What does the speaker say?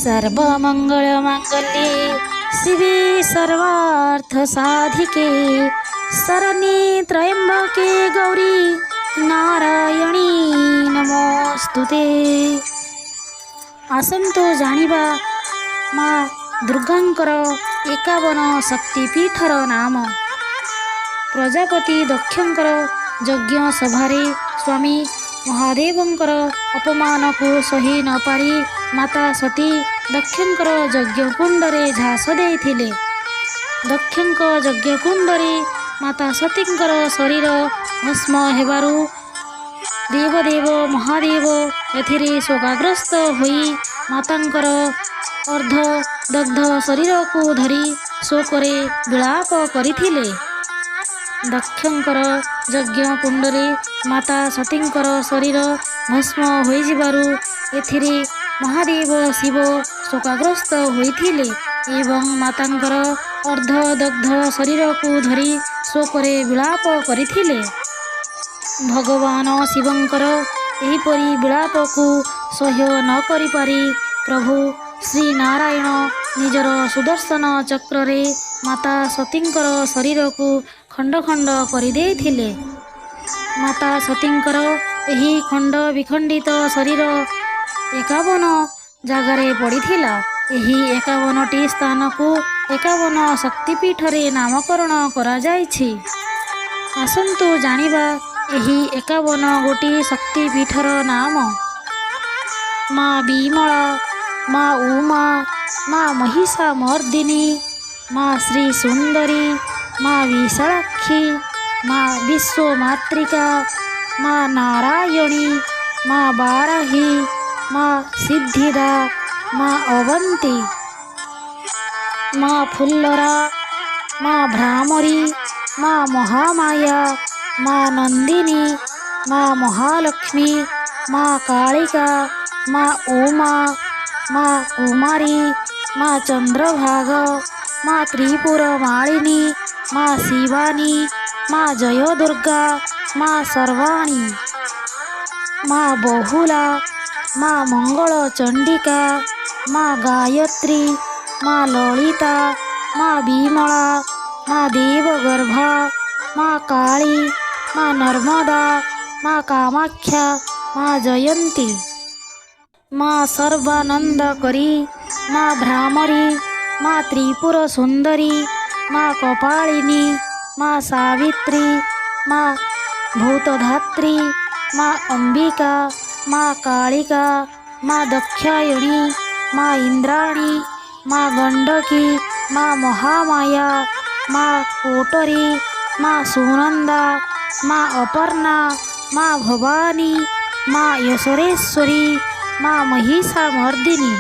सर्वमङ्गलमाङ्गल्ये शिवे सर्वार्थसाधिके शरण्ये त्र्यम्बके गौरी नारायणी नमोस्तुते। आसंतो जानिबा माँ दुर्गांकर 51 शक्तिपीठर नाम। प्रजापति दक्षंकर यज्ञ सभारे स्वामी महादेवंकर अपमान को सही न पारी माता सती दक्षंकर यज्ञकुंडरे झास देइथिले। दक्षंक यज्ञकुंडरे माता सतींकर शरीर भस्म हेबारु देवदेव महादेव एथिरे शोकाग्रस्त होई मातांकर अर्ध दग्ध शरीर को धरी शोकरे विलाप करिथिले। दक्षंकर यज्ञ कुंडरे माता सतींकर शरीर भस्म होई जिबारु एथिरे महादेव शिव शोकाग्रस्त होइथिले एवं मातांकर अर्ध दग्ध शरीर को धरी शोकरे विलाप करिथिले। भगवान शिवंकर एहिपरि विलाप को सह्य न करि पारि प्रभु श्री नारायण निजर सुदर्शन चक्ररे माता सतींकर शरीर को खंड खंड करि देइथिले। माता सतींकर एही खंड विखंडित शरीर 51 जगारे पड़िथिला। एही 51टी स्थान को 51 शक्तिपीठरे नामकरण करा जाइछि। आसंतु जानिबा एही 51 गोटी शक्तिपीठर नाम। माँ विमला, माँ उमा, माँ महिषामर्दिनी, माँ श्री सुंदरी, माँ विशालाक्षी, माँ विश्वमातृका, माँ नारायणी, माँ बाराही, माँ सिद्धिदा, माँ अवंती, माँ फुल्लरा, माँ भ्रामरी, माँ महामाया, माँ नंदिनी, माँ महालक्ष्मी, माँ कालिका, माँ उमा, माँ कुमारी, माँ चंद्रभाग, माँ त्रिपुरमालिनी, माँ शिवानी, माँ जयदुर्गा, माँ सर्वाणी, माँ बहुला, माँ मंगलचंडिका, माँ गायत्री, माँ ललिता, माँ विमला, माँ देवगर्भा, माँ काली, माँ नर्मदा, माँ कामाख्या, माँ जयंती, माँ सर्वानंदकरी, माँ भ्रामरी, माँ त्रिपुर सुंदरी, माँ कपालिनी, माँ सावित्री, माँ भूतधात्री, माँ अंबिका, माँ कालिका, माँ दक्षायणी, माँ इंद्राणी, माँ गंडकी, माँ महामाया, माँ कोटरी, माँ सुनंदा, माँ अपर्णा, माँ भवानी, माँ यशोरेश्वरी, माँ महिषामर्दिनी।